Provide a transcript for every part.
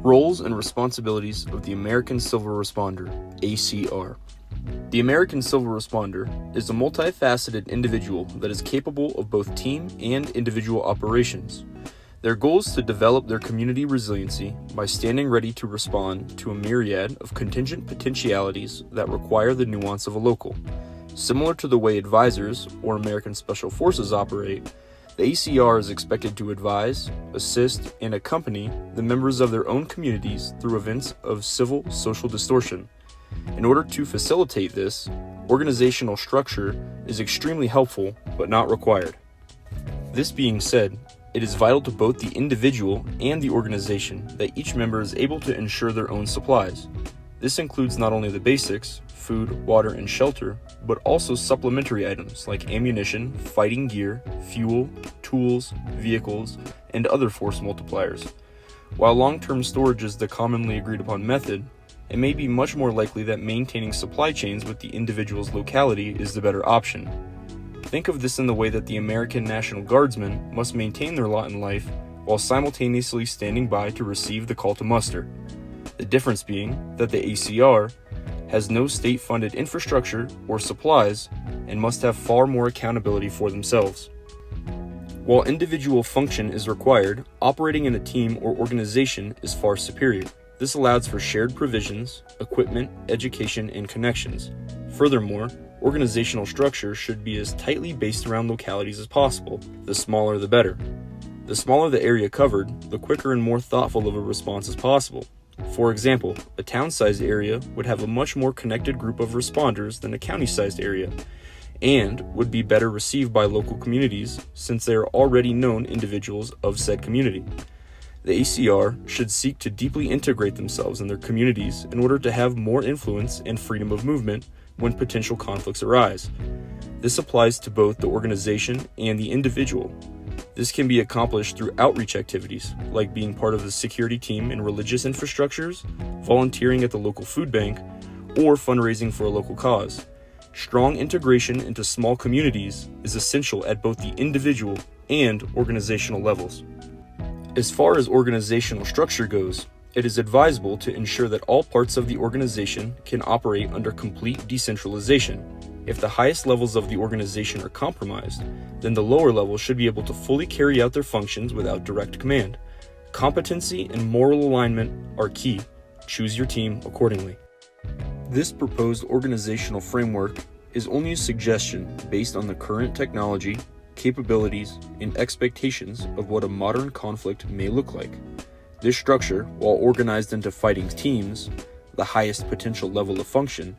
Roles and responsibilities of the American Civil Responder, ACR. The American Civil Responder is a multifaceted individual that is capable of both team and individual operations. Their goal is to develop their community resiliency by standing ready to respond to a myriad of contingent potentialities that require the nuance of a local. Similar to the way advisors or American Special Forces operate, the ACR is expected to advise, assist, and accompany the members of their own communities through events of civil social distortion. In order to facilitate this, organizational structure is extremely helpful but not required. This being said, it is vital to both the individual and the organization that each member is able to ensure their own supplies. This includes not only the basics, food, water, and shelter, but also supplementary items like ammunition, fighting gear, fuel, tools, vehicles, and other force multipliers. While long-term storage is the commonly agreed upon method, it may be much more likely that maintaining supply chains with the individual's locality is the better option. Think of this in the way that the American National Guardsmen must maintain their lot in life while simultaneously standing by to receive the call to muster. The difference being that the ACR has no state-funded infrastructure or supplies and must have far more accountability for themselves. While individual function is required, operating in a team or organization is far superior. This allows for shared provisions, equipment, education, and connections. Furthermore, organizational structure should be as tightly based around localities as possible. The smaller the better. The smaller the area covered, the quicker and more thoughtful of a response is possible. For example, a town-sized area would have a much more connected group of responders than a county-sized area, and would be better received by local communities since they are already known individuals of said community. The ACR should seek to deeply integrate themselves in their communities in order to have more influence and freedom of movement when potential conflicts arise. This applies to both the organization and the individual. This can be accomplished through outreach activities, like being part of the security team in religious infrastructures, volunteering at the local food bank, or fundraising for a local cause. Strong integration into small communities is essential at both the individual and organizational levels. As far as organizational structure goes, it is advisable to ensure that all parts of the organization can operate under complete decentralization. If the highest levels of the organization are compromised, then the lower levels should be able to fully carry out their functions without direct command. Competency and moral alignment are key. Choose your team accordingly. This proposed organizational framework is only a suggestion based on the current technology, capabilities, and expectations of what a modern conflict may look like. This structure, while organized into fighting teams, the highest potential level of function,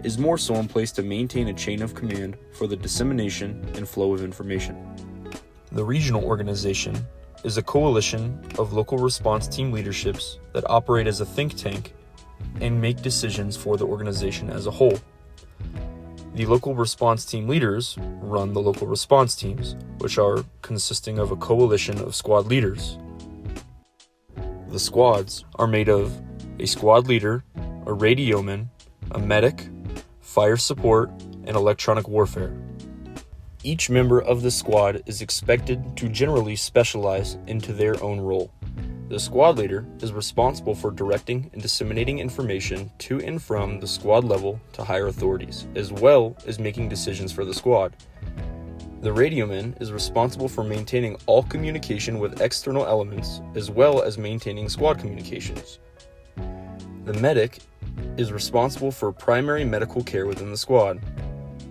is more so in place to maintain a chain of command for the dissemination and flow of information. The regional organization is a coalition of local response team leaderships that operate as a think tank and make decisions for the organization as a whole. The local response team leaders run the local response teams, which are consisting of a coalition of squad leaders. The squads are made of a squad leader, a radioman, a medic, fire support, and electronic warfare. Each member of the squad is expected to generally specialize into their own role. The squad leader is responsible for directing and disseminating information to and from the squad level to higher authorities, as well as making decisions for the squad. The radioman is responsible for maintaining all communication with external elements, as well as maintaining squad communications. The medic is responsible for primary medical care within the squad.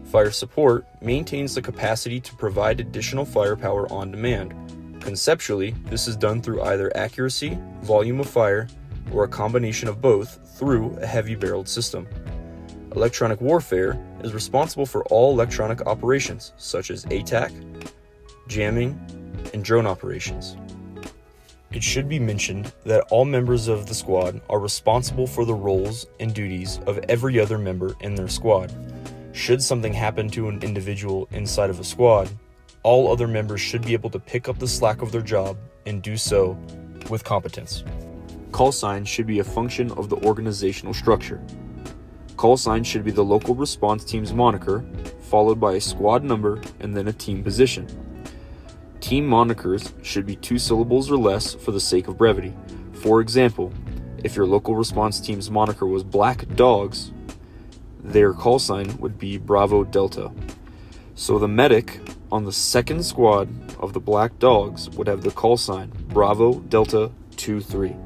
Fire support maintains the capacity to provide additional firepower on demand. Conceptually, this is done through either accuracy, volume of fire, or a combination of both through a heavy-barreled system. Electronic warfare is responsible for all electronic operations, such as ATAC, jamming, and drone operations. It should be mentioned that all members of the squad are responsible for the roles and duties of every other member in their squad. Should something happen to an individual inside of a squad, all other members should be able to pick up the slack of their job and do so with competence. Call sign should be a function of the organizational structure. Call sign should be the local response team's moniker, followed by a squad number and then a team position. Team monikers should be 2 syllables or less for the sake of brevity. For example, If your local response team's moniker was Black Dogs, their call sign would be Bravo Delta. So the medic on the second squad of the Black Dogs would have the call sign Bravo Delta 23.